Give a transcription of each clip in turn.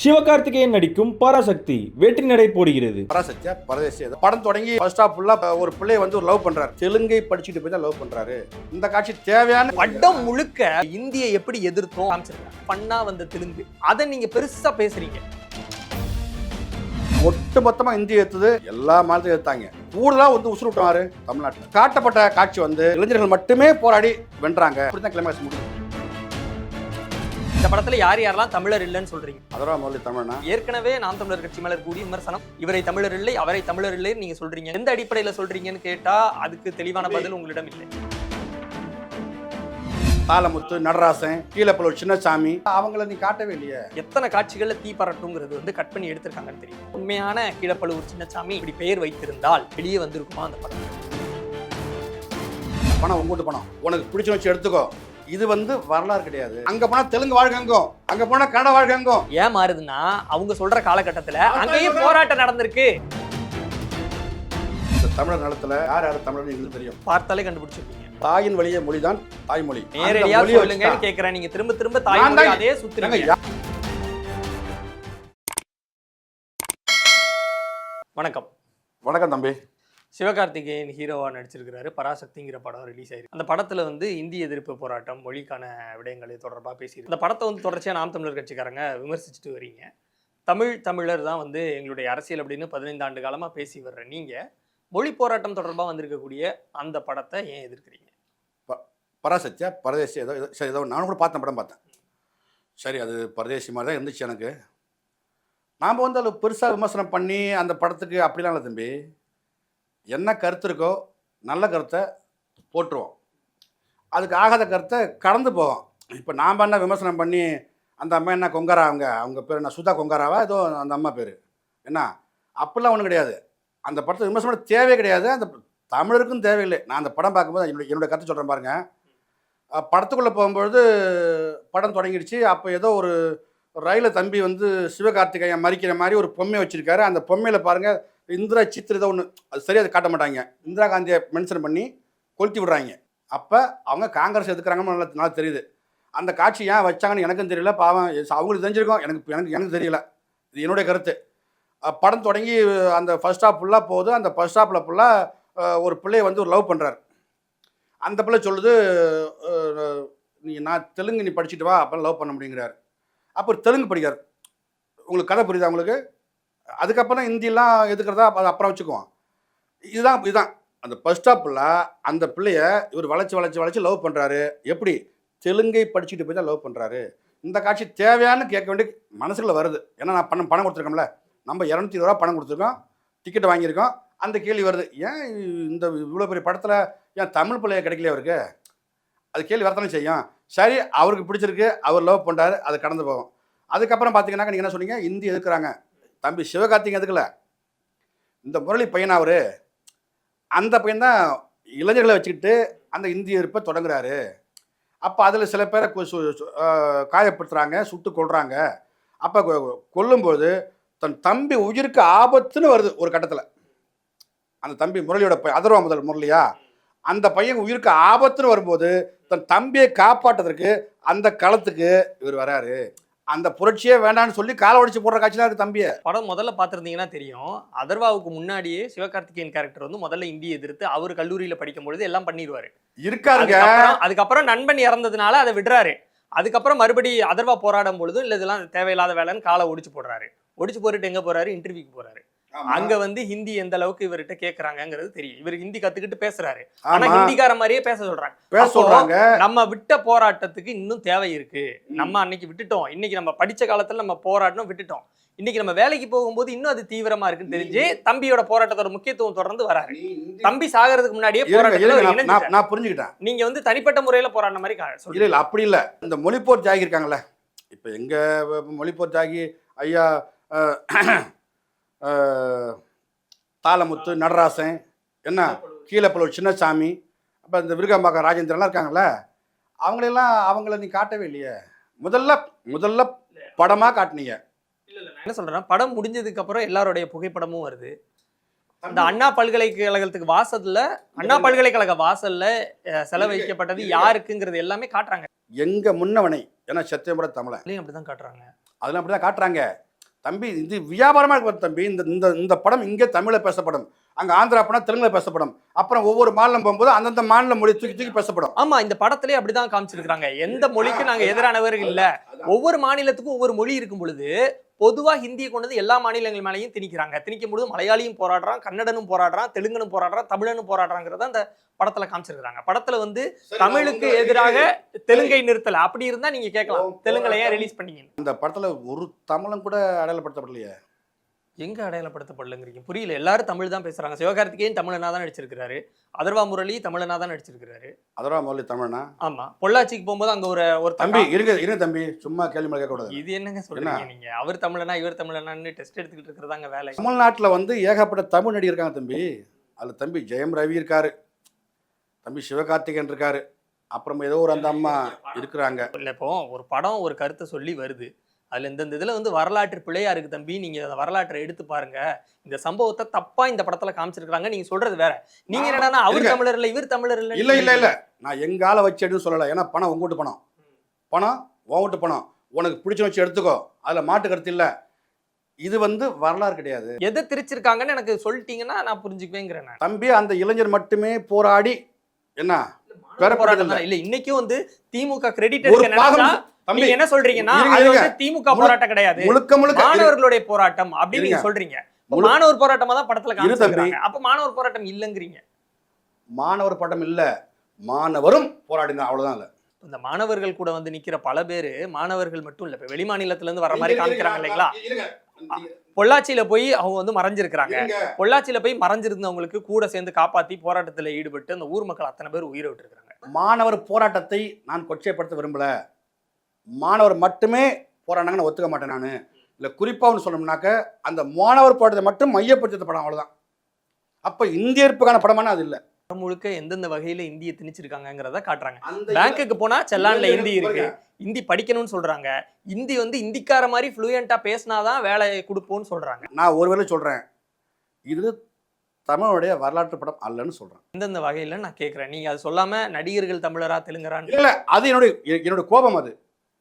சிவகார்த்திகேயன் நடிக்கும் பராசக்தி வெற்றி நடை போடுகிறது. பராசக்தியா பரதேசி படம் தொடங்கி ஃபர்ஸ்ட் ஹாஃப் ஃபுல்லா ஒரு பிள்ளைய வந்து ஒரு லவ் பண்றாரு. தெலுங்கை படிச்சுட்டு போய் தான் லவ் பண்றாரு. இந்த காட்சி தேவையான படம் முழுக்க இந்தியை எப்படி எதிர்த்தோம் காமிச்சிருக்காங்க. பண்ணா வந்த தெலுங்கு அதை நீங்க பெருசா பேசுறீங்க. ஒட்டு மொத்தமா இந்திய எடுத்தது எல்லா மாநிலத்தையும் எடுத்தாங்க. கூடுதலா வந்து உசுறு விட்டுவாரு தமிழ்நாட்டில். காட்டப்பட்ட காட்சி வந்து இளைஞர்கள் மட்டுமே போராடி வென்றாங்க. அப்படிதான் கிளைமாக்ஸ் முடியும். இந்த படத்துல யார் யாரெல்லாம் தமிழர் இல்லைன்னு சொல்றீங்க? அதெல்லாம் முதல்ல தமிழ்னா ஏற்கனவே நாம் தமிழர் கட்சி மேல கூடிய விமர்சனம், இவரை தமிழர் இல்லை அவரை தமிழர் இல்லைன்னு நீங்க சொல்றீங்க. எந்த அடிப்படையில சொல்றீங்கன்னு கேட்டா அதுக்கு தெளிவான பதில் உங்களிடம் இல்லை. தாளமுத்து, நடராசன், கீழப்பலூர் சின்னசாமி அவங்கள நீ காட்டவே இல்லையே. எத்தனை காட்சிகள்ல தீ பரட்டுங்கிறது வந்து கட் பண்ணி எடுத்திருக்காங்கன்னு தெரியும். உண்மையான கீழப்பலூர் சின்னசாமி இப்படி பெயர் வைத்திருந்தால் வெளியே வந்திருக்குமா அந்த படம்? பணம் உங்ககிட்ட பணம் உனக்கு பிடிச்ச வச்சு எடுத்துக்கோ. இது வந்து வரலாறு கிடையாது. அங்க போனா தெலுங்கு வாழ்கங்கும், அங்க போனா கன்னட வாழ்கங்கும். ஏன் மாறுதுன்னா அவங்க சொல்ற காலகட்டத்துல அங்கேயும் போராட்டம் நடந்திருக்கு. இந்த தமிழர் நிலத்துல யார் யார் தமிழர் எங்களுக்கு தெரியும். பார்த்தாலே கண்டுபிடிச்சிருக்கீங்க. தாயின் வழியே மொழிதான் தாய்மொழி. நேரடியா சொல்லுங்கன்னு கேக்குறேன். நீங்க திரும்ப திரும்ப தாய்மொழி அதே சுத்துறீங்க. வணக்கம். வணக்கம் தம்பி. சிவகார்த்திகேயன் ஹீரோவா நடிச்சிருக்கிறாரு. பராசக்திங்கிற படம் ரிலீஸ் ஆயிருக்கு. அந்த படத்துல வந்து இந்திய எதிர்ப்பு போராட்டம், மொழிக்கான விடயங்களை தொடர்பாக பேசியிருக்கு. அந்த படத்தை வந்து தொடர்ச்சியா நாம் தமிழர் கட்சிக்காரங்க விமர்சிச்சுட்டு வரீங்க. தமிழர் தான் வந்து எங்களுடைய அரசியல் அப்படின்னு 15 ஆண்டு காலமா பேசி வர்ற நீங்க மொழி போராட்டம் தொடர்பாக வந்திருக்கக்கூடிய அந்த படத்தை ஏன் எதிர்க்கிறீங்க? பராசக்தியா பரதேசி ஏதோ சரி, ஏதோ நானும் கூட பார்த்தேன், படம் பார்த்தேன். சரி, அது பரதேசி மாதிரி தான் இருந்துச்சு எனக்கு. நாம் வந்து அதில் பெருசாக விமர்சனம் பண்ணி அந்த படத்துக்கு அப்படிலாம் இல்லை தம்பி. என்ன கருத்து இருக்கோ நல்ல கருத்தை போட்டுருவோம், அதுக்கு ஆகாத கருத்தை கடந்து போவோம். இப்போ நாம் என்ன விமர்சனம் பண்ணி அந்த அம்மா என்ன கொங்காரா, அவங்க பேர் என்ன சுதா கொங்காராவா ஏதோ அந்த அம்மா பேர் என்ன, அப்படிலாம் ஒன்றும் கிடையாது. அந்த படத்தை விமர்சனம் தேவையே கிடையாது, அந்த தமிழருக்கும் தேவையில்லை. நான் அந்த படம் பார்க்கும்போது என்னுடைய கருத்து சொல்கிறேன் பாருங்க. படத்துக்குள்ளே போகும்பொழுது படம் தொடங்கிடுச்சு. அப்போ ஏதோ ஒரு ரயிலை தம்பி வந்து சிவகார்த்திகேயன் மறிக்கிற மாதிரி ஒரு பொம்மை வச்சுருக்காரு. அந்த பொம்மையில் பாருங்கள் இந்திரா சித்திர ஒன்று, அது சரியாக அதை காட்ட மாட்டாங்க. இந்திரா காந்தியை மென்ஷன் பண்ணி கொளுத்தி விடுறாங்க. அப்போ அவங்க காங்கிரஸ் எதுக்குறாங்கன்னு நல்லா தெரியுது. அந்த காட்சி ஏன் வச்சாங்கன்னு எனக்கும் தெரியல. பாவம், அவங்களுக்கு தெரிஞ்சிருக்கோம், எனக்கு தெரியல. இது என்னுடைய கருத்து. படம் தொடங்கி அந்த ஃபர்ஸ்ட் ஹாஃப் ஃபுல்லாக போகுது. அந்த ஃபர்ஸ்ட் ஹாஃபில் ஃபுல்லாக ஒரு பிள்ளையை வந்து ஒரு லவ் பண்ணுறாரு. அந்த பிள்ளை சொல்லுது, நான் தெலுங்கு நீ படிச்சுட்டு வா, அப்போ லவ் பண்ண முடியுங்கிறார். அப்போ தெலுங்கு படிக்கிறார். உங்களுக்கு கதை புரியுதா உங்களுக்கு? அதுக்கப்புறம் ஹிந்திலாம் எதுக்கிறதா அதை அப்புறம் வச்சுக்குவோம். இதுதான் அந்த ஃபர்ஸ்ட் ஹாஃபில் அந்த பிள்ளைய இவர் வளைச்சி லவ் பண்ணுறாரு. எப்படி? தெலுங்கை படிச்சுட்டு போய் தான் லவ் பண்ணுறாரு. இந்த காட்சி தேவையானு கேட்க வேண்டிய மனசுக்குள்ள வருது. ஏன்னா நான் பணம் கொடுத்துருக்கோம்ல, நம்ம 220 ரூபா பணம் கொடுத்துருக்கோம், டிக்கெட் வாங்கியிருக்கோம். அந்த கேள்வி வருது, ஏன் இந்த இவ்வளோ பெரிய படத்தில் ஏன் தமிழ் பிள்ளைய கிடைக்கல அவருக்கு? அது கேள்வி வரத்தானே செய்யும். சரி, அவருக்கு பிடிச்சிருக்கு, அவர் லவ் பண்ணுறாரு, அது கடந்து போகும். அதுக்கப்புறம் பார்த்தீங்கன்னாக்கா நீங்கள் என்ன சொன்னீங்க, இந்தி எதுக்குறாங்க. தம்பி சிவகார்த்திகேயன் எதுக்கல, இந்த முரளி பையன் அவர் அந்த பையன் தான் இளைஞர்களை வச்சுக்கிட்டு அந்த இந்திய எதிர்ப்பை தொடங்குறாரு. அப்போ அதில் சில பேரை காயப்படுத்துகிறாங்க, சுட்டு கொள்கிறாங்க. அப்போ கொல்லும்போது தன் தம்பி உயிருக்கு ஆபத்துன்னு வருது ஒரு கட்டத்தில். அந்த தம்பி முரளியோட அதர்வா முதல் முரளியா, அந்த பையன் உயிருக்கு ஆபத்துன்னு வரும்போது தன் தம்பியை காப்பாற்றுறதுக்கு அந்த களத்துக்கு இவர் வராரு. அந்த புரட்சியே வேண்டான்னு சொல்லி காலை உடைச்சு போடுற காட்சி தான் இருக்கு தம்பியை. படம் முதல்ல பார்த்துருந்தீங்கன்னா தெரியும். அதர்வாவுக்கு முன்னாடியே சிவகார்த்திகேயன் கேரக்டர் வந்து முதல்ல இந்தியை எதிர்த்து அவர் கல்லூரியில் படிக்கும் பொழுது எல்லாம் பண்ணிடுவாரு இருக்காருங்க. அதுக்கப்புறம் நண்பன் இறந்ததுனால அதை விடுறாரு. அதுக்கப்புறம் மறுபடி அதர்வா போராடும் பொழுது இல்லை இதெல்லாம் தேவையில்லாத வேலைன்னு காலை ஒடிச்சு போடுறாரு. ஒடிச்சு போட்டுட்டு எங்க போறாரு? இன்டர்வியூக்கு போறாரு. அங்க வந்து ஹிந்தி எந்த அளவுக்கு இவர்கிட்ட கேக்குறாங்கிறது தெரியும். இவர் ஹிந்தி கத்துக்கிட்டு பேசுறாரு. ஆனா ஹிந்திக்கார மாதிரியே பேச சொல்றாங்க. நம்ம விட்ட போராட்டத்துக்கு இன்னும் தேவை இருக்கு. நம்ம அன்னைக்கு விட்டுட்டோம், இன்னைக்கு நம்ம படிச்ச காலத்துல நம்ம போராட்டணும் விட்டுட்டோம். இன்னைக்கு நம்ம வேலைக்கு போகும்போது இன்னும் அது தீவிரமா இருக்குன்னு தெரிஞ்சு தம்பியோட போராட்டத்தோட முக்கியத்துவம் தொடர்ந்து வராரு. தம்பி சாகிறதுக்கு முன்னாடியே போராட்டம் நான் புரிஞ்சுக்கிட்டேன். நீங்க வந்து தனிப்பட்ட முறையில போராடின மாதிரி இல்ல அப்படி இல்ல. இந்த மொழிப்போர் தியாகி இருக்காங்கல்ல, இப்ப எங்க மொழிப்போர் தியாகி ஐயா தாளமுத்து, நடராசன், என்ன கீழப்பலூர் சின்னசாமி, அப்போ இந்த விருகம்பாக்கம் ராஜேந்திரன்லாம் இருக்காங்கல்ல, அவங்கள நீ காட்டவே இல்லையே. முதல்ல படமாக காட்டினீங்க. என்ன சொல்றேன்னா, படம் முடிஞ்சதுக்கு அப்புறம் எல்லாருடைய புகைப்படமும் வருது. அந்த அண்ணா பல்கலைக்கழகத்துக்கு வாசல்ல, அண்ணா பல்கலைக்கழக வாசல்ல செலவழிக்கப்பட்டது யாருக்குங்கிறது எல்லாமே காட்டுறாங்க. எங்க முன்னவனை, ஏன்னா சத்தியம்பர தமிழன் அப்படிதான் காட்டுறாங்க. அதெல்லாம் அப்படிதான் காட்டுறாங்க. தம்பி இது வியாபாரமாக இருக்கு தம்பி. இந்த இந்த இந்த படம் இங்கே தமிழில் பேசப்படும், அங்கே ஆந்திரா போனால் தெலுங்குல பேசப்படும், அப்புறம் ஒவ்வொரு மாநிலம் போகும்போது அந்தந்த மாநில மொழி தூக்கி தூக்கி பேசப்படும். ஆமா, இந்த படத்திலே அப்படிதான் காமிச்சிருக்காங்க. எந்த மொழிக்கும் நாங்க எதிரானவர்கள் இல்ல. ஒவ்வொரு மாநிலத்துக்கும் ஒவ்வொரு மொழி இருக்கும் பொழுது பொதுவா ஹிந்தியை கொண்டு வந்து எல்லா மாநிலங்கள் மேலேயும் திணிக்கிறாங்க. திணிக்கும் பொழுது மலையாளியும் போராடுறான், கன்னடனும் போராடுறான், தெலுங்கனும் போராடுறான், தமிழனும் போராடுறாங்கிறத அந்த படத்துல காமிச்சிருக்காங்க. படத்துல வந்து தமிழுக்கு எதிராக தெலுங்கை நிறுத்தல. அப்படி இருந்தா நீங்க கேட்கலாம், தெலுங்குல ஏன் ரிலீஸ் பண்ணீங்க? இந்த படத்துல ஒரு தமிழன் கூட அடையாளப்படுத்தப்படலையே. எங்க அடையாளப்படுத்தப்படலங்கிறீங்க? புரியல. எல்லாரும் தமிழ் தான் பேசுறாங்க. சிவகார்த்திகேயன் தமிழனா தான் நடிச்சிருக்காரு, அதர்வா முரளி தமிழனா தான் நடிச்சிருக்காரு. அதர்வா முரளி தமிழனா? ஆமா. பொள்ளாச்சிக்கு போகும்போது அங்க ஒரு தம்பி இருங்க தம்பி, சும்மா கேள்வி கேட்க கூடாது. இது என்னங்க சொல்றீங்க நீங்க? அவர் தமிழனா இவர் தமிழனான்னு டெஸ்ட் எடுத்துக்கிட்டு இருக்கிறதாங்க வேலை. தமிழ்நாட்டில் வந்து ஏகப்பட்ட தமிழ் நடிகர் இருக்காங்க தம்பி. அதில் தம்பி ஜெயம் ரவி இருக்காரு, தம்பி சிவகார்த்திகேயன் இருக்காரு, அப்புறம் ஏதோ ஒரு அந்த அம்மா இருக்கிறாங்க. இல்லை, இப்போ ஒரு படம் ஒரு கருத்தை சொல்லி வருது, அதுல இந்த இதுல வந்து வரலாற்று பிழையா இருக்கு தம்பி, நீங்க அந்த வரலாற்றை எடுத்து பாருங்க, இந்த சம்பவத்தை தப்பா இந்த படத்துல காமிச்சிருக்காங்க, நீங்க சொல்றது வேற. நீங்க என்னன்னா அவர் தமிழர் இல்ல இவர் தமிழர் இல்ல. இல்ல இல்ல இல்ல, நான் எங்கால வச்சு எடுத்து சொல்லல. ஏன்னா பணம் உங்க வீட்டு பணம், பணம் உன் வீட்டு பணம், உனக்கு பிடிச்ச வச்சு எடுத்துக்கோ, அதுல மாட்டு கருத்து இல்ல. இது வந்து வரலாறு கிடையாது. எதை திரிச்சிருக்காங்கன்னு எனக்கு சொல்லிட்டீங்கன்னா நான் புரிஞ்சுக்குவேங்கிறேன் தம்பி. அந்த இளைஞர் மட்டுமே போராடி என்ன போராட்டம் இல்ல. இன்னைக்கும் வந்து திமுக கிரெடிட் எடுக்க நினைச்சா நீங்க என்ன சொல்றீங்கன்னா அது வந்து திமுக போராட்டம் கிடையாது, முழுக்க முழுக்க மாணவர்களுடைய போராட்டம் அப்படின்னு நீங்க சொல்றீங்க. மாணவர் போராட்டமா தான் படத்துல காமிச்சிருக்காங்க. அப்ப மாணவர் போராட்டம் இல்லங்கிறீங்க. மாணவர் போராட்டம் இல்ல, மாணவரும் போராடினா, அவ்வளவுதான். இல்ல இந்த மாணவர்கள் கூட வந்து நிக்கிற பல பேரு மாணவர்கள் மட்டும் இல்ல, இப்ப வெளி மாநிலத்துல இருந்து வர மாதிரி காமிக்கிறாங்க இல்லைங்களா? பொள்ளாச்சியில போய் அவங்க வந்து மறைஞ்சிருக்கிறாங்க. பொள்ளாச்சியில போய் மறைஞ்சிருந்தவங்களுக்கு கூட சேர்ந்து காப்பாத்தி போராட்டத்துல ஈடுபட்டு அந்த ஊர் மக்கள் அத்தனை பேர் உயிரை விட்டு இருக்காங்க. மாணவர் போராட்டத்தை நான் கொச்சைப்படுத்த விரும்பல. மாணவர் மட்டுமே போராடினாங்கன்னு ஒத்துக்க மாட்டேன் நான். இல்லை குறிப்பாக ஒன்று சொல்லணும்னாக்க அந்த மாணவர் போராட்டத்தை மட்டும் மையப்படுத்த படம், அவ்வளோதான். அப்போ இந்திய இருப்புக்கான படமான அது இல்லை. முழுக்க எந்தெந்த வகையில இந்தியை திணிச்சிருக்காங்கிறத காட்டுறாங்க. பேங்க்குக்கு போனா செல்லான்ல ஹிந்தி இருக்கு, ஹிந்தி படிக்கணும்னு சொல்றாங்க. ஹிந்தி வந்து இந்திக்கார மாதிரி ஃப்ளூயண்டா பேசினாதான் வேலையை கொடுப்போம்னு சொல்றாங்க. நான் ஒருவேளை சொல்றேன், இது தமிழுடைய வரலாற்று படம் அல்லன்னு சொல்றேன். எந்தெந்த வகையில நான் கேட்கிறேன், நீங்க அது சொல்லாம நடிகர்கள் தமிழரா தெலுங்கரான்னு. இல்ல, அது என்னுடைய கோபம். அது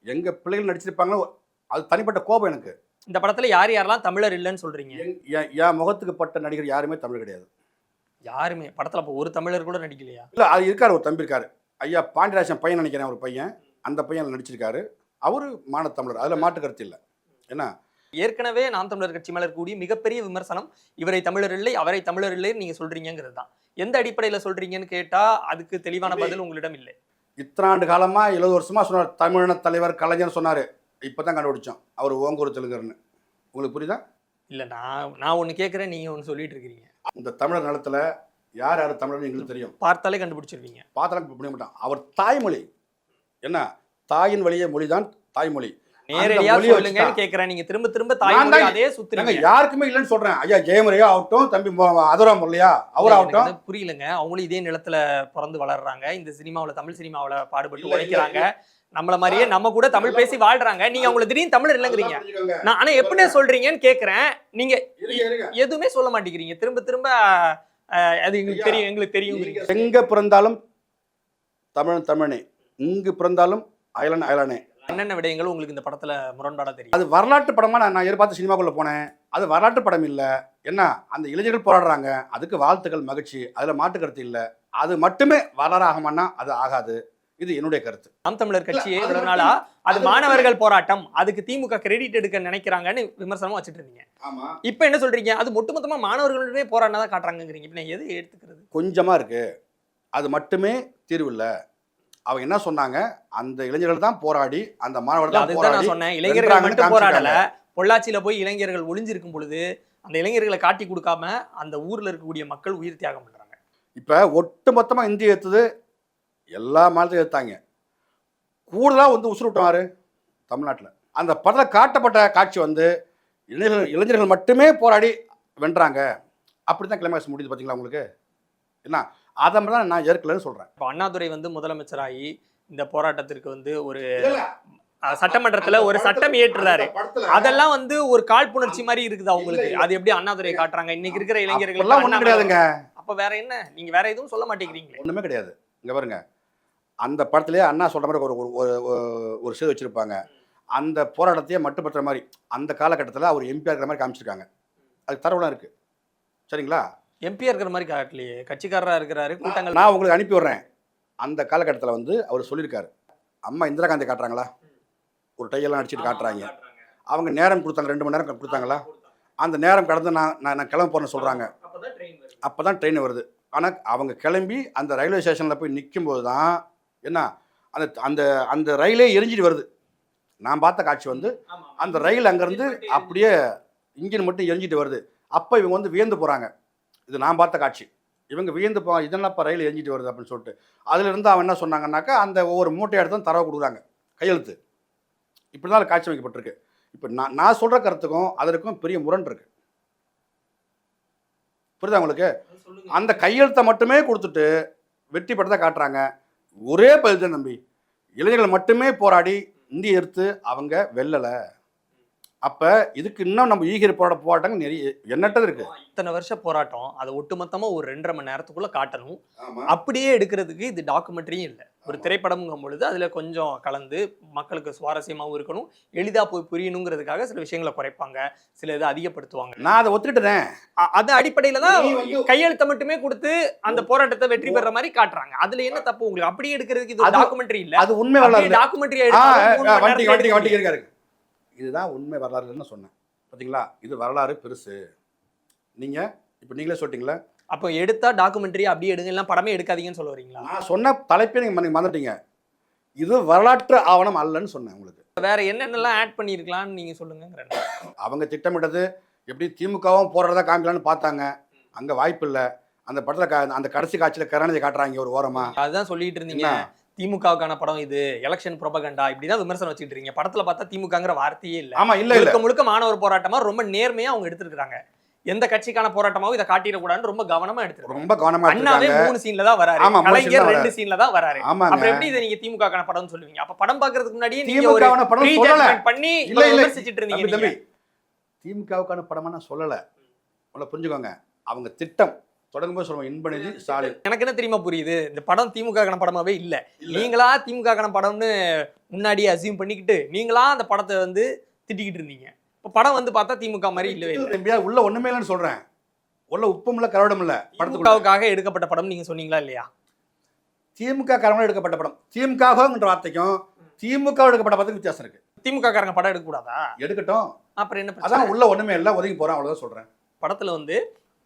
எங்க பிள்ளைகள் நடிச்சிருப்பாங்களோ, அது தனிப்பட்ட கோபம் எனக்கு. இந்த படத்துல யார் யாரெல்லாம் தமிழர் இல்லைன்னு சொல்றீங்க? என் முகத்துக்கு பட்ட நடிகர் யாருமே தமிழ் கிடையாது. யாருமே படத்துல அப்போ ஒரு தமிழர் கூட நடிக்கலையா? இல்ல, அது இருக்காரு, ஒரு தம்பி இருக்காரு, ஐயா பாண்டியராஜன் பையன் நினைக்கிறேன், ஒரு பையன். அந்த பையன் நடிச்சிருக்காரு, அவரு மான தமிழர், அதுல மாட்டு கருத்து இல்லை. என்ன ஏற்கனவே நாம் தமிழர் கட்சி மேல கூடிய மிகப்பெரிய விமர்சனம் இவரை தமிழர் இல்லை அவரை தமிழர் இல்லைன்னு நீங்க சொல்றீங்கிறது தான். எந்த அடிப்படையில சொல்றீங்கன்னு கேட்டா அதுக்கு தெளிவான பதில் உங்களிடம் இல்லை. இத்தனாண்டு காலமா 70 வருஷமா சொன்னார் தமிழின தலைவர் கலைஞர் சொன்னாரு. இப்பதான் கண்டுபிடிச்சோம் அவர் ஓங்கூர் தெலுங்கர்னு. உங்களுக்கு புரியுதா? இல்ல, நான் ஒண்ணு கேட்கிறேன், நீங்க ஒண்ணு சொல்லிட்டு இருக்கீங்க. இந்த தமிழர் நிலத்துல யார் யார் தமிழர்னு எங்களுக்கு தெரியும். பார்த்தாலே கண்டுபிடிச்சிருவீங்க. பார்த்தாலும் புரிய மாட்டான். அவர் தாய்மொழி என்ன, தாயின் வழியே மொழிதான் தாய்மொழி. நேரடியா சொல்லுங்கன்னு கேக்குறேன். நீங்க திரும்ப திரும்ப தாய்மொழி அதே சுத்துறீங்க. யாருக்குமே இல்லைன்னு சொல்றேன். ஐயா ஜெயமுறையா ஆகட்டும், தம்பி அதரா முரளியா அவராகட்டும், புரியலங்க. அவங்களும் இதே நிலத்துல பிறந்து வளர்றாங்க, இந்த சினிமாவுல தமிழ் சினிமாவுல பாடுபட்டு உழைக்கிறாங்க, நம்மள மாதிரியே நம்ம கூட தமிழ் பேசி வாழ்றாங்க. நீங்க அவங்களை திடீர்னு தமிழர் இல்லைங்கிறீங்க. நான் ஆனா எப்படி சொல்றீங்கன்னு கேக்குறேன். நீங்க எதுவுமே சொல்ல மாட்டேங்கிறீங்க. திரும்ப திரும்ப அது எங்களுக்கு தெரியும். எங்க பிறந்தாலும் தமிழன் தமிழனே, இங்கு பிறந்தாலும் அயலன் அயலானே. என்னென்ன விடயங்களும் உங்களுக்கு இந்த படத்துல முரண்பாடா தெரியும்? அது வரலாற்று படமா நான் எதிர்பார்த்து சினிமாக்குள்ள போனேன். அது வரலாற்று படம் இல்ல. என்ன, அந்த இளைஞர்கள் போராடுறாங்க, அதுக்கு வாழ்த்துக்கள், மகிழ்ச்சி, அதுல மாட்டு கருத்து இல்ல. அது மட்டுமே வரலாறு ஆகுமானா அது ஆகாது. இது என்னுடைய கருத்து. நாம் தமிழர் கட்சியே இவ்வளவு நாளா அது மாணவர்கள் போராட்டம், அதுக்கு திமுக கிரெடிட் எடுக்க நினைக்கிறாங்கன்னு விமர்சனமா வச்சுட்டு இருந்தீங்க. இப்ப என்ன சொல்றீங்க, அது ஒட்டுமொத்தமா மாணவர்களுமே போராடினதான் காட்டுறாங்கிறீங்க. இப்ப நான் எது எடுத்துக்கிறது? கொஞ்சமா இருக்கு, அது மட்டுமே தீர்வு இல்ல. அவங்க என்ன சொன்னாங்க, அந்த இளைஞர்கள் தான் போராடி, அந்த மாணவர்கள் தான் போராடி. நான் சொன்னேன், இளைஞர்கள் மட்டும் போராடல. பொள்ளாச்சியில போய் இளைஞர்கள் ஒளிஞ்சிருக்கும் பொழுது அந்த இளைஞர்களை காட்டி கொடுக்காம அந்த ஊர்ல இருக்கக்கூடிய மக்கள் உயிர் தியாகம் பண்றாங்க. இப்ப ஒட்டு மொத்தமா இந்திய ஏத்துது, எல்லா மாநிலத்தையும் ஏத்தாங்க. கூடுதலா வந்து உசுறு விட்டாரு தமிழ்நாட்டில். அந்த படத்தில் காட்டப்பட்ட காட்சி வந்து இளைஞர்கள் மட்டுமே போராடி வென்றாங்க. அப்படிதான் கிளைமேக்ஸ் முடியுது. பார்த்தீங்களா உங்களுக்கு? என்ன, அதை மாதிரி தான் நான் ஏற்கலன்னு சொல்றேன். இப்போ அண்ணாதுரை வந்து முதலமைச்சராகி இந்த போராட்டத்திற்கு வந்து ஒரு சட்டமன்றத்துல ஒரு சட்டம் இயற்றுறாரு. அதெல்லாம் வந்து ஒரு காழ்ப்புணர்ச்சி மாதிரி இருக்குது அவங்களுக்கு. அது எப்படி அண்ணாதுரை காட்டுறாங்க? இன்னைக்கு இருக்கிற இளைஞர்கள் ஒன்றும் கிடையாதுங்க. அப்ப வேற என்ன, நீங்க வேற எதுவும் சொல்ல மாட்டேங்கிறீங்களே? ஒண்ணுமே கிடையாது. இங்க பாருங்க, அந்த படத்திலேயே அண்ணா சொல்ற மாதிரி ஒரு செய்தி வச்சிருப்பாங்க. அந்த போராட்டத்தையே மட்டுப்படுத்துற மாதிரி அந்த காலகட்டத்தில் அவர் எம்பியாக இருக்கிற மாதிரி காமிச்சிருக்காங்க. அது தரவுலாம் இருக்குது. சரிங்களா? எம்பியா இருக்கிற மாதிரி காட்டலையே, கட்சிக்காரராக இருக்கிறாரு. கூட்டங்கள் நான் உங்களுக்கு அனுப்பி விட்றேன். அந்த காலகட்டத்தில் வந்து அவர் சொல்லியிருக்காரு. அம்மா இந்திரா காந்தி காட்டுறாங்களா, ஒரு டையெல்லாம் அடிச்சுட்டு காட்டுறாங்க. அவங்க நேரம் கொடுத்தாங்க, 2 மணி நேரம் கொடுத்தாங்களா? அந்த நேரம் கடந்து நான் கிளம்ப போறேன்னு சொல்கிறாங்க. அப்போ தான் ட்ரெயின் வருது. ஆனால் அவங்க கிளம்பி அந்த ரயில்வே ஸ்டேஷனில் போய் நிற்கும்போது தான் என்ன அந்த அந்த அந்த ரயிலே எரிஞ்சிட்டு வருது. நான் பார்த்த காட்சி வந்து அந்த ரயில் அங்கேருந்து அப்படியே இன்ஜின் மட்டும் எரிஞ்சிட்டு வருது. அப்போ இவங்க வந்து வியந்து போகிறாங்க. இது நான் பார்த்த காட்சி. இவங்க வியந்து இதெல்லாம் இப்போ ரயில் எரிஞ்சிட்டு வருது அப்படின்னு சொல்லிட்டு அதிலிருந்து அவன் என்ன சொன்னாங்கன்னாக்கா அந்த ஒவ்வொரு மூட்டையை எடுத்து தான் தரவு கொடுக்குறாங்க, கையெழுத்து. இப்படி தான் காட்சி வைக்கப்பட்டிருக்கு. இப்போ நான் சொல்கிற கருத்துக்கும் அதற்கும் பெரிய முரண் இருக்குது. புரியுதா உங்களுக்கு? அந்த கையெழுத்தை மட்டுமே கொடுத்துட்டு வெற்றி பெற்றதை காட்டுறாங்க. ஒரே பதில் தான் தம்பி. இளைஞர்கள் மட்டுமே போராடி இந்திய எதிர்த்து அவங்க வெல்லலை. அப்போ இதுக்கு இன்னும் நம்ம ஈகிற போராட்டங்கள் நிறைய எண்ணற்றது இருக்கு. இத்தனை வருஷ போராட்டம் அதை ஒட்டுமொத்தமாக ஒரு 2.5 மணி நேரத்துக்குள்ள காட்டணும். அப்படியே எடுக்கிறதுக்கு இது டாக்குமெண்ட்ரியும் இல்லை, ஒரு திரைப்படம்ங்கும் பொழுது அதில் கொஞ்சம் கலந்து மக்களுக்கு சுவாரஸ்யமாகவும் இருக்கணும், எளிதாக போய் புரியணுங்கிறதுக்காக சில விஷயங்களை குறைப்பாங்க, சில இதை அதிகப்படுத்துவாங்க. நான் அதை ஒத்துக்கிட்டேன். அது அடிப்படையில் தான் கையெழுத்தை மட்டுமே கொடுத்து அந்த போராட்டத்தை வெற்றி பெற மாதிரி காட்டுறாங்க. அதுல என்ன தப்பு உங்களுக்கு? அப்படியே எடுக்கிறதுக்கு இது டாக்குமெண்ட்ரி இல்லை, அது உண்மை வரலாறு. டாக்குமெண்ட்ரி இருக்காரு. இதுதான் உண்மை வரலாறுன்னு சொன்னேன். பார்த்தீங்களா? இது வரலாறு பெருசு. நீங்கள் இப்போ நீங்களே சொல்லிட்டீங்களா? அப்போ எடுத்தா டாக்குமெண்ட்ரி அப்படியே எடுங்க, எல்லாம் படமே எடுக்காதீங்கன்னு சொல்ல வரீங்களா? நான் சொன்ன தலைப்பே நீங்கள் மறந்துட்டீங்க. இது வரலாற்று ஆவணம் அல்லன்னு சொன்னேன். உங்களுக்கு வேற என்னென்னலாம் ஆட் பண்ணியிருக்கலாம்னு நீங்கள் சொல்லுங்க. அவங்க திட்டமிட்டது எப்படி திமுகவும் போடுறதா காமிக்கலான்னு பார்த்தாங்க. அங்கே வாய்ப்பு இல்லை. அந்த படத்தில் அந்த கடைசி காட்சியில் கருணாநிதி காட்டுறாங்க ஒரு ஓரமா. அதுதான் சொல்லிட்டு இருந்தீங்க, திமுகவுக்கான படம் இது, எலெக்ஷன் ப்ரொபகண்டா, இப்படிதான் விமர்சனம் வச்சுட்டு இருக்கீங்க. படத்துல பார்த்தா திமுகங்கிற வார்த்தையே இல்லை. ஆமா, இல்ல முழுக்க மாணவர் போராட்டமா ரொம்ப நேர்மையா அவங்க எடுத்துருக்காங்க. எந்த கட்சிக்கான போராட்டமாவும் இதை காட்டிடக்கூடாதுன்னு ரொம்ப கவனமா எடுத்துருக்காங்க. ரொம்ப கவனமா. அண்ணாவே 3 சீன்ல தான் வராரு, கலைஞர் 2 சீன்ல தான் வராரு. அப்புறம் எப்படி இதை நீங்க திமுகக்கான படம்னு சொல்லுவீங்க? அப்ப படம் பாக்குறதுக்கு முன்னாடியே நீங்க ஒரு பண்ணி விமர்சிச்சிட்டு இருந்தீங்க. திமுகவுக்கான படமா நான் சொல்லல, புரிஞ்சுக்கோங்க. அவங்க திட்டம் தொடங்கும்போது சொல்லுவோம் இன்பநிதி ஸ்டாலின். எனக்கு என்ன தெரியுமா புரியுது, இந்த படம் திமுக படமாவே இல்ல, நீங்களா திமுக படம்னு முன்னாடியே அசியூம் பண்ணிக்கிட்டு நீங்களா அந்த படத்தை வந்து திட்டிக்கிட்டு இருந்தீங்க. இப்போ படம் வந்து பார்த்தா திமுக மாதிரி இல்லவே இல்லை. உள்ள ஒண்ணுமே இல்லைன்னு சொல்றேன். உள்ள உப்பும் இல்ல கரவடம் இல்ல. திமுகவுக்காக எடுக்கப்பட்ட படம் நீங்க சொன்னீங்களா இல்லையா? திமுக காரங்க எடுக்கப்பட்ட படம். திமுகங்கிற வார்த்தைக்கும் திமுக எடுக்கப்பட்ட படத்துக்கு வித்தியாசம் இருக்கு. திமுக காரங்க படம் எடுக்க கூடாதா? எடுக்கட்டும். அப்புறம் என்ன? அதான் உள்ள ஒண்ணுமே இல்ல, ஒதுங்கி போறேன், அவ்வளவுதான் சொல்றேன். படத்துல வந்து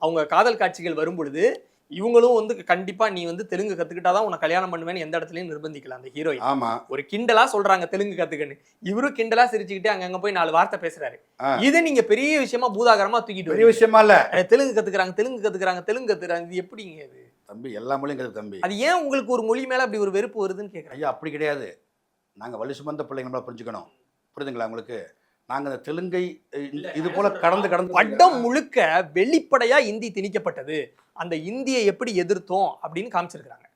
அவங்க காதல் காட்சிகள் வரும் பொழுது இவங்களும் வந்து கண்டிப்பா நீ வந்து தெலுங்கு கத்துக்கிட்டாதான் உன்னை கல்யாணம் பண்ணுவேன்னு எந்த இடத்துலயும் நிர்பந்திக்கலாம் அந்த ஹீரோயின். ஆமா, ஒரு கிண்டலா சொல்றாங்க தெலுங்கு கத்துக்கன்னு, இவரும் கிண்டலா சிரிச்சுக்கிட்டு அங்கங்க போய் 4 வார்த்தை பேசுறாரு. இது நீங்க பெரிய விஷயமா பூதாகரமா தூக்கிட்டு பெரிய விஷயமா இல்ல. தெலுங்கு கத்துக்கிறாங்க. இது எப்படிங்க? இது தம்பி எல்லா மொழியும் கத்து தம்பி. அது ஏன் உங்களுக்கு ஒரு மொழி மேல அப்படி ஒரு வெறுப்பு வருதுன்னு கேட்குறேன். ஐயா அப்படி கிடையாது. நாங்க வலி சுமந்த பிள்ளைங்க நம்மள புரிஞ்சுக்கணும். புரியுதுங்களா உங்களுக்கு? நாங்க அந்த தெலுங்கை இது போல கடந்து படம் முழுக்க வெளிப்படையா இந்தி திணிக்கப்பட்டது, அந்த இந்தியை எப்படி எதிர்த்தோம் அப்படின்னு காமிச்சிருக்காங்க.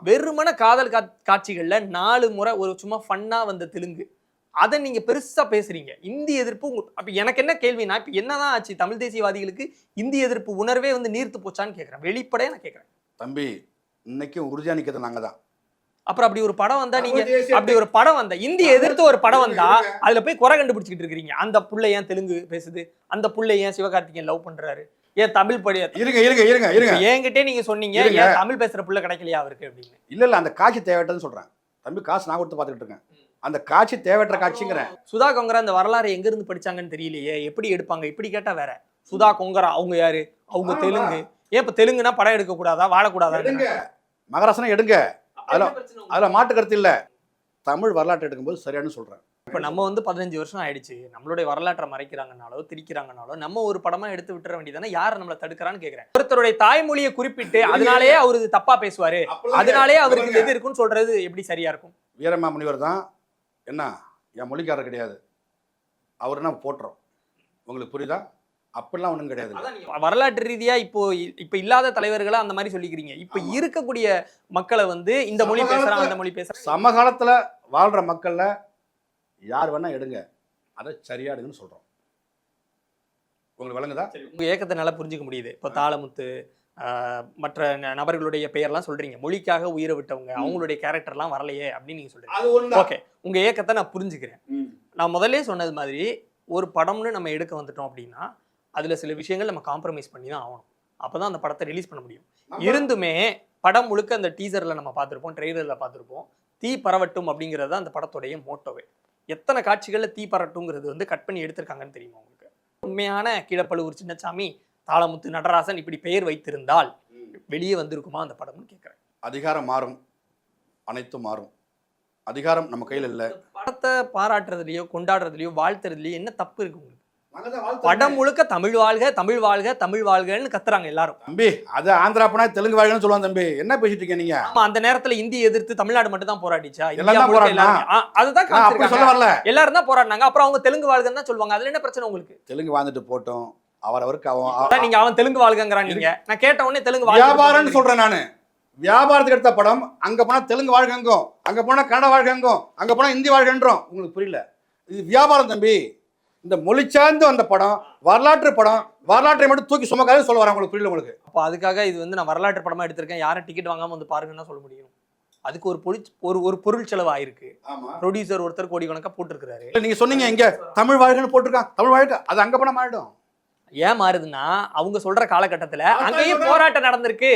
வெறுமன காதல் காட்சிகள்ல 4 முறை ஒரு சும்மா ஃபன்னா வந்த தெலுங்கு, அதை நீங்க பெருசா பேசுறீங்க. இந்தி எதிர்ப்பு. அப்ப எனக்கு என்ன கேள்வினா, இப்ப என்னதான் ஆச்சு? தமிழ் தேசியவாதிகளுக்கு இந்தி எதிர்ப்பு உணர்வே வந்து நீர்த்து போச்சான்னு கேட்கிறேன். வெளிப்படையா நான் கேட்கிறேன். தம்பி இன்னைக்கு உறுதியா நிக்கிறது நாங்க தான். அப்புறம் அப்படி ஒரு படம் வந்தா நீங்க அப்படி ஒரு படம் வந்தா இந்திய எதிர்த்து ஒரு படம் வந்தா அதுல போய் குறை கண்டுபிடிச்சிட்டு இருக்கீங்க. அந்த புள்ளை ஏன் தெலுங்கு பேசுது, அந்த புள்ளை ஏன் சிவகார்த்திகேயன் லவ் பண்றாரு, ஏன் தமிழ் படி இருங்க என்கிட்டே நீங்க சொன்னீங்க ஏன் தமிழ் பேசுற புள்ள கிடைக்கலையா அவருக்கு அப்படின்னு. இல்ல அந்த காட்சி தேவையற்றதுன்னு சொல்றேன் தம்பி. காசு நான் கொடுத்து பாத்துக்கிட்டு இருக்கேன். அந்த காட்சி தேவையற்ற காட்சிங்கிறேன். சுதா கொங்கரா அந்த வரலாறு எங்க இருந்து படிச்சாங்கன்னு தெரியலையே, எப்படி எடுப்பாங்க? இப்படி கேட்டா வேற. சுதா கொங்கரா அவங்க யாரு? அவங்க தெலுங்கு. ஏன் இப்ப தெலுங்குனா படம் எடுக்க கூடாதா, வாழக்கூடாதா? மகாராஷ்டிரா எடுங்க, அதுல மாட்டு கருத்து இல்ல. தமிழ் வரலாற்று எடுக்கும்போது சரியானு சொல்றேன். இப்ப நம்ம வந்து 15 வருஷம் ஆயிடுச்சு, நம்மளுடைய வரலாற்றை மறைக்கிறாங்கனாலோ திரிக்கிறாங்கனாலோ நம்ம ஒரு படமா எடுத்து விட்டுற வேண்டியதானே. யார் நம்மளை தடுக்கிறான்னு கேக்குறேன். ஒருத்தருடைய தாய்மொழியை குறிப்பிட்டு அதனாலேயே அவரு தப்பா பேசுவாரு, அதனாலேயே அவருக்கு எது இருக்குன்னு சொல்றது எப்படி சரியா இருக்கும்? வீரமா முனிவர் தான் என்ன என் மொழிக்காரர் கிடையாது, அவர் என்ன போட்டுறோம். உங்களுக்கு புரியுதா? அப்படிலாம் ஒன்றும் கிடையாது. வரலாற்று ரீதியா இப்போ இல்லாத தலைவர்களை அந்த மாதிரி சொல்லிக்கிறீங்க. இப்ப இருக்கக்கூடிய மக்களை வந்து இந்த மொழி பேசுறாங்க அந்த மொழி பேசுறாங்க. சமகாலத்துல வாழ்ற மக்கள்ல யார் வேணா எடுங்க, அதை சரியா எடுங்கன்னு சொல்றோம். உங்களுக்கு விளங்குதா? உங்க ஏக்கத்தை நல்லா புரிஞ்சுக்க முடியுது. இப்போ தாளமுத்து மற்ற நபர்களுடைய பெயர்லாம் சொல்றீங்க, மொழிக்காக உயிரை விட்டவங்க, அவங்களுடைய கேரக்டர்லாம் வரலையே அப்படின்னு நீங்க சொல்றீங்க. ஓகே, உங்க ஏக்கத்தை நான் புரிஞ்சுக்கிறேன். நான் முதல்லே சொன்னது மாதிரி ஒரு படம்னு நம்ம எடுக்க வந்துட்டோம் அப்படின்னா அதுல சில விஷயங்கள் நம்ம காம்ப்ரமைஸ் பண்ணி தான் ஆகணும். அப்பதான் அந்த படத்தை ரிலீஸ் பண்ண முடியும். இருந்துமே படம் முழுக்க அந்த டீசர்ல நம்ம பார்த்திருப்போம், ட்ரெய்லர்ல பார்த்திருப்போம், தீ பரவட்டும் அப்படிங்கிறது அந்த படத்துடைய மோட்டோவே. எத்தனை காட்சிகள்ல தீ பரவட்டும்ங்கிறது வந்து கட் பண்ணி எடுத்திருக்காங்கன்னு தெரியுமா உங்களுக்கு? உண்மையான கீழப்பழுவூர் சின்னசாமி, தாளமுத்து நடராசன் இப்படி பெயர் வைத்திருந்தால் வெளியே வந்திருக்குமா அந்த படம்னு கேட்குறேன். அதிகாரம் மாறும், அனைத்தும் மாறும். அதிகாரம் நம்ம கையில் இல்லை. படத்தை பாராட்டுறதுலையோ கொண்டாடுறதுலையோ வாழ்த்துறதுலையோ என்ன தப்பு இருக்கு உங்களுக்கு? படம் முழுக்க தமிழ் வாழ்க தமிழ் வாழ்க தமிழ் வாழ்கன்னு கத்துறாங்க எல்லாரும். தம்பி அது ஆந்திரா போனா தெலுங்கு வாழ்கன்னு சொல்லுவாங்க. தம்பி என்ன பேசிட்டு இருக்கீங்க நீங்க? ஆமா, அந்த நேரத்துல இந்தி எதிர்த்து தமிழ்நாடு மட்டும் தான் போராடிச்சா? எல்லாம் போராடினா அதுதான் சொல்ல வரல. எல்லாரும் தான் போராடினாங்க. அப்புறம் அவங்க தெலுங்கு வாழ்கன்னு தான் சொல்லுவாங்க. அதுல என்ன பிரச்சனை உங்களுக்கு? தெலுங்கு வாழ்ந்துட்டு போட்டோம், அவருக்கு அவன் நீங்க அவன் தெலுங்கு வாழ்கங்கறான். நீங்க நான் கேட்ட உடனே தெலுங்கு வாழ்க வியாபாரம்னு சொல்றேன். நானு வியாபாரத்துக்கு எடுத்த படம், அங்க போனா தெலுங்கு வாழ்கங்கும், அங்க போனா கன்னட வாழ்கங்கும், அங்க போனா இந்தி வாழ்கன்றோம். உங்களுக்கு புரியல? இது வியாபாரம் தம்பி. இந்த மொழி சார்ந்து வந்த படம், வரலாற்று படம், வரலாற்றை மட்டும் தூக்கி சுமக்காத சொல்ல வரேன். உங்களுக்கு புரியல? உங்களுக்கு அப்போ அதுக்காக இது வந்து நான் வரலாற்று படமா எடுத்திருக்கேன், யாரும் டிக்கெட் வாங்காம வந்து பாருங்கன்னா சொல்ல முடியும்? அதுக்கு ஒரு பொருள் செலவு ஆயிருக்கு. ப்ரொடியூசர் ஒருத்தர் கோடி கணக்கா போட்டுருக்காரு. நீங்க சொன்னீங்க இங்க தமிழ் வாழ்கன்னு போட்டிருக்கான், தமிழ் வாழ்க்கை. அது அங்க போனா மாறிடும். ஏன் மாறுதுன்னா அவங்க சொல்ற காலகட்டத்துல அங்கேயும் போராட்டம் நடந்திருக்கு.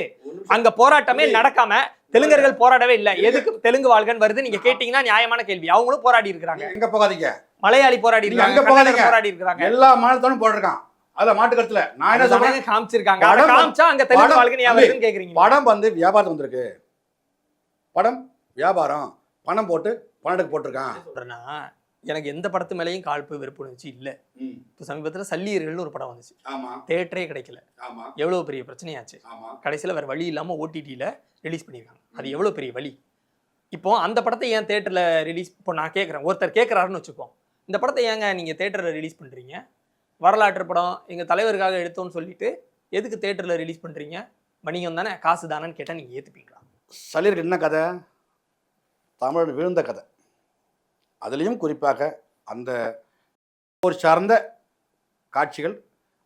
அங்க போராட்டமே நடக்காம தெலுங்கர்கள் போராடவே இல்லை. எதுக்கு தெலுங்கு வாழ்கன்னு வருது நீங்க கேட்டீங்கன்னா நியாயமான கேள்வி. அவங்களும் போராடி இருக்காங்க. எங்க போகாதீங்க, மலையாளி போராடி இருக்காங்க, போராடி இருக்காங்க, எல்லா மாநிலத்தோடும் போட்டிருக்கான். அதுல மாட்டு கருத்துல நான் என்ன சொல்றேன், காமிச்சிருக்காங்க. காமிச்சா அங்க தெலுங்கு வாழ்கன்னு ஏன் வருதுன்னு கேக்குறீங்க? படம் வந்து வியாபாரம் வந்திருக்கு. படம் வியாபாரம், பணம் போட்டு பணத்துக்கு போட்டிருக்கான். சொல்றேன்னா எனக்கு எந்த படத்து மேலேயும் காழ்ப்பு வெறுப்பு இருந்துச்சு இல்ல. இப்போ சமீபத்தில் சல்லியர்கள்னு ஒரு படம் வந்துச்சு, தியேட்டரே கிடைக்கல, எவ்வளவு பெரிய பிரச்சனையாச்சு. கடைசியில் வேற வழி இல்லாம ஓடிடியில் ரிலீஸ் பண்ணியிருக்காங்க. அது எவ்வளவு பெரிய வழி. இப்போ அந்த படத்தை ஏன் தியேட்டர்ல ரிலீஸ், இப்போ நான் கேட்குறேன், ஒருத்தர் கேட்குறாருன்னு வச்சுப்போம், இந்த படத்தை ஏங்க நீங்க தியேட்டர்ல ரிலீஸ் பண்றீங்க? வரலாற்று படம் எங்க தலைவருக்காக எடுத்தோம்னு சொல்லிட்டு எதுக்கு தியேட்டர்ல ரிலீஸ் பண்றீங்க? வணிகம் தானே, காசு தானேன்னு கேட்டால் நீங்க ஏத்துப்பீங்களா? சல்லியர்கள் என்ன கதை? தமிழ் விழுந்த கதை. அதுலேயும் குறிப்பாக அந்த போர் சார்ந்த காட்சிகள்,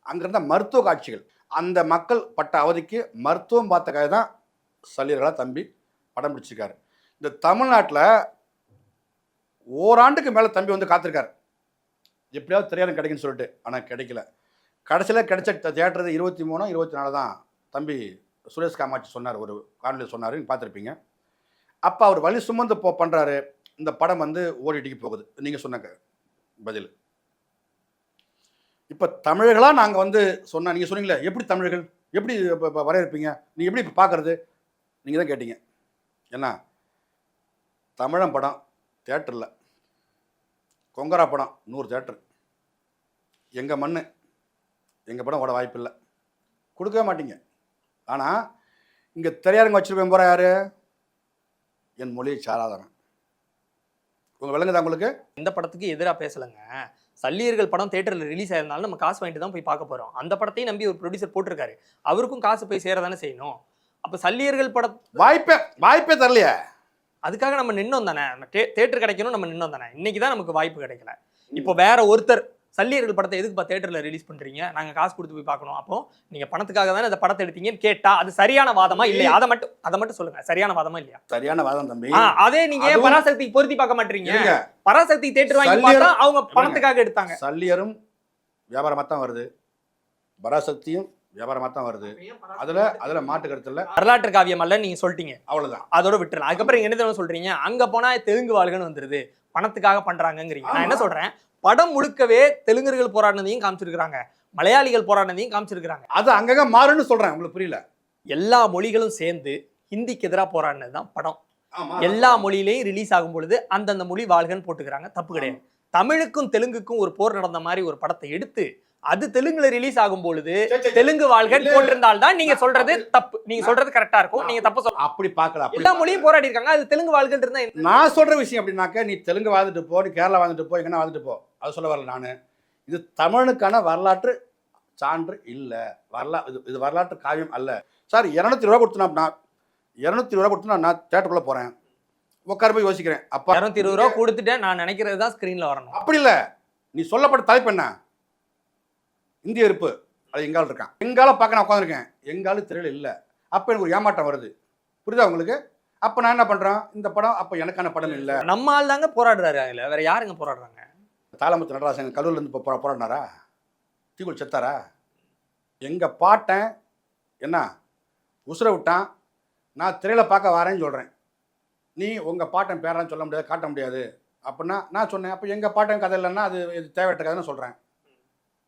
அங்கிருந்த மருத்துவ காட்சிகள், அந்த மக்கள் பட்ட அவதிக்கு மருத்துவம் பார்த்த கதை தான் சல்லியர்களாக தம்பி படம் பிடிச்சிருக்காரு. இந்த தமிழ்நாட்டில் ஓராண்டுக்கு மேலே தம்பி வந்து காத்திருக்காரு, எப்படியாவது திரையரங்கு கிடைக்குன்னு சொல்லிட்டு. ஆனால் கிடைக்கல. கடைசியில் கிடைச்ச தியேட்டர் 23, 24 தான் தம்பி சுரேஷ் காமாட்சி சொன்னார், ஒரு காணொலியில் சொன்னார், நீங்கள் பார்த்துருப்பீங்க. அப்போ அவர் வழி சுமந்து பண்ணுறாரு. இந்த படம் வந்து ஓடிடிக்கு போகுது. நீங்கள் சொன்ன பதில். இப்போ தமிழர்களாக நாங்கள் வந்து சொன்னால், நீங்கள் சொன்னீங்களே எப்படி தமிழர்கள் எப்படி வரையறுப்பீங்க, நீங்கள் எப்படி இப்போ பார்க்குறது, நீங்கள் தான் கேட்டீங்க. என்ன தமிழன் படம் தியேட்டரில், கொங்கரா படம் 100 தியேட்டர், எங்கள் மண் எங்கள் படம் ஓட வாய்ப்பு இல்லை, கொடுக்கவே மாட்டீங்க. ஆனால் இங்கே திரையரங்கு வச்சுருப்பேன் போகிற யார்? என் மொழியை சாராதவன். உங்க விளங்குதா உங்களுக்கு? இந்த படத்துக்கு எதிராக பேசலைங்க. சல்லியர்கள் படம் தியேட்டரில் ரிலீஸ் ஆயிருந்தாலும் நம்ம காசு வாங்கிட்டு தான் போய் பார்க்க போகிறோம். அந்த படத்தையும் நம்பி ஒரு ப்ரொடியூசர் போட்டிருக்காரு, அவருக்கும் காசு போய் சேர தானே செய்யணும். அப்போ சல்லியர்கள் படம் வாய்ப்பே தரலையே. அதுக்காக நம்ம நின்னோம் தானே, தியேட்டர் கிடைக்கணும் நம்ம நின்னோம் தானே. இன்னைக்கு தான் நமக்கு வாய்ப்பு கிடைக்கல. இப்போ வேற ஒருத்தர் சல்லியர்கள் படத்தை எதுக்குப்பா தியேட்டரில் ரிலீஸ் பண்றீங்க, நாங்கள் காசு கொடுத்து போய் பார்க்கணும், அப்போ நீங்க பணத்துக்காக தானே அந்த படத்தை எடுத்தீங்கன்னு கேட்டா அது சரியான வாதமா இல்லையா? அதை மட்டும் சொல்லுங்க, சரியான வாதமா இல்லையா? சரியான வாதம் தம்பி. அதே நீங்க ஏன் பராசக்திக்கு பொருத்தி பார்க்க மாட்டீங்க? பராசக்தி தியேட்டர் வாங்கி பார்த்தா அவங்க பணத்துக்காக எடுத்தாங்க. சல்லியரும் வியாபாரமா தான் வருது, பராசக்தியும் வியாபாரமா தான் வருது. அதுல மாட்டு கருத்து இல்ல. வரலாற்று காவியம் அல்ல நீங்க சொல்லிட்டீங்க, அவ்வளவுதான். அதோட விட்டுறலாம். அதுக்கப்புறம் என்ன தெரியும் சொல்றீங்க, அங்க போனா தெலுங்கு வாழ்கன்னு வந்துருது, பணத்துக்காக பண்றாங்கிறீங்க. நான் என்ன சொல்றேன், படம் முழுக்கவே தெலுங்கர்கள் போராடினதையும் காமிச்சிருக்காங்க, மலையாளிகள் போராடினதையும் காமிச்சிருக்காங்க. அது அங்கங்க மாறுன்னு சொல்றேன், உங்களுக்கு புரியல? எல்லா மொழிகளும் சேர்ந்து ஹிந்திக்கு எதிராக போராடினது தான் படம். எல்லா மொழியிலையும் ரிலீஸ் ஆகும் பொழுது அந்தந்த மொழி வாழ்கன்னு போட்டுக்கிறாங்க, தப்பு கிடையாது. தமிழுக்கும் தெலுங்குக்கும் ஒரு போர் நடந்த மாதிரி ஒரு படத்தை எடுத்து அது தெலுங்குல ரிலீஸ் ஆகும் பொழுது தெலுங்கு வாழ்கன் போட்டிருந்தால் தான் நீங்க சொல்றது தப்பு, நீங்க சொல்றது கரெக்டா இருக்கும். நீங்க தப்பு சொல்ல அப்படி பார்க்கலாம். எல்லா மொழியும் போராடி இருக்காங்க, அது தெலுங்கு வாழ்கன் இருந்தா. நான் சொல்ற விஷயம் அப்படின்னாக்க, நீ தெலுங்கு வாழ்ந்துட்டு போ, நீ கேரளா வாழ்ந்துட்டு போ, எங்கன்னா வாழ்ந்துட்டு போ, அது சொல்ல வரல. நான் இது தமிழுக்கான வரலாற்று சான்று இல்லை, இது வரலாற்று காவியம் அல்ல. சார் 200 ரூபா கொடுத்தனா, 220 ரூபா கொடுத்தனா நான் தேட்டருக்குள்ள போறேன், உட்கார போய் யோசிக்கிறேன். அப்ப 220 ரூபா கொடுத்துட்டேன், நான் நினைக்கிறது தான் ஸ்கிரீன்ல வரணும். அப்படி இல்லை. நீ சொல்லப்பட்ட தலைப்பு என்ன? இந்திய இருப்பு. அது எங்கால இருக்கான், எங்கால பார்க்க நான் உட்காந்துருக்கேன், எங்காலும் திரையில இல்லை. அப்போ எனக்கு ஒரு ஏமாற்றம் வருது, புரியுதா உங்களுக்கு? அப்போ நான் என்ன பண்றேன், இந்த படம் அப்போ எனக்கான படம் இல்லை. நம்ம ஆள் தாங்க போராடுறாரு, அதில் வேற யாருங்க போராடுறாங்க? தாளமுத்து நடராசன் கல்லூரிலேருந்து இப்போ போராடினாரா? தீக்குள் செத்தாரா? எங்கள் பாட்டன் என்ன உசுரை விட்டான், நான் திரையில் பார்க்க வரேன்னு சொல்கிறேன். நீ உங்கள் பாட்டன் பேரெல்லாம் சொல்ல முடியாது, காட்ட முடியாது அப்படின்னா நான் சொன்னேன். அப்போ எங்கள் பாட்டன் கதை இல்லைன்னா அது இது தேவையற்ற கதைன்னு சொல்கிறேன்.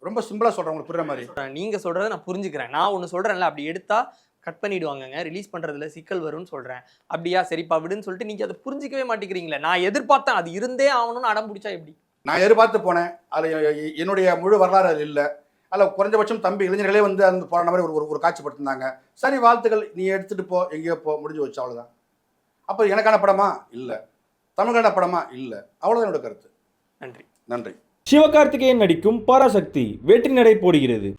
ரொம்ப சிம்பிளாக சொல்கிறேன், உங்களுக்கு புரியுற மாதிரி. நீங்க சொல்றதை நான் புரிஞ்சுக்கிறேன். நான் ஒன்று சொல்றேன்ல, அப்படி எடுத்தா கட் பண்ணிடுவாங்கங்க, ரிலீஸ் பண்றதுல சிக்கல் வரும்னு சொல்றேன். அப்படியா, சரிப்பா விடுன்னு சொல்லிட்டு நீங்க அதை புரிஞ்சிக்கவே மாட்டேங்கிறீங்களே. நான் எதிர்பார்த்தேன் அது இருந்தே ஆகணும்னு அடம் பிடிச்சா எப்படி? நான் எதிர்பார்த்து போனேன். அதில் என்னுடைய முழு வரலாறு அது இல்லை. அதில் குறைஞ்சபட்சம் தம்பி இளைஞர்களே வந்து அந்த போராட மாதிரி ஒரு காட்சிப்படுத்திருந்தாங்க. சரி, வாழ்த்துக்கள், நீ எடுத்துகிட்டு போ, எங்கேயோ போ, முடிஞ்சு வச்சு, அவ்வளோதான். அப்போ எனக்கான படமா? இல்லை. தமிழுக்கான படமா? இல்லை. அவ்வளோதான் என்னோட கருத்து. நன்றி. நன்றி. சிவகார்த்திகேயன் நடிக்கும் பராசக்தி வெற்றி நடை போடுகிறது.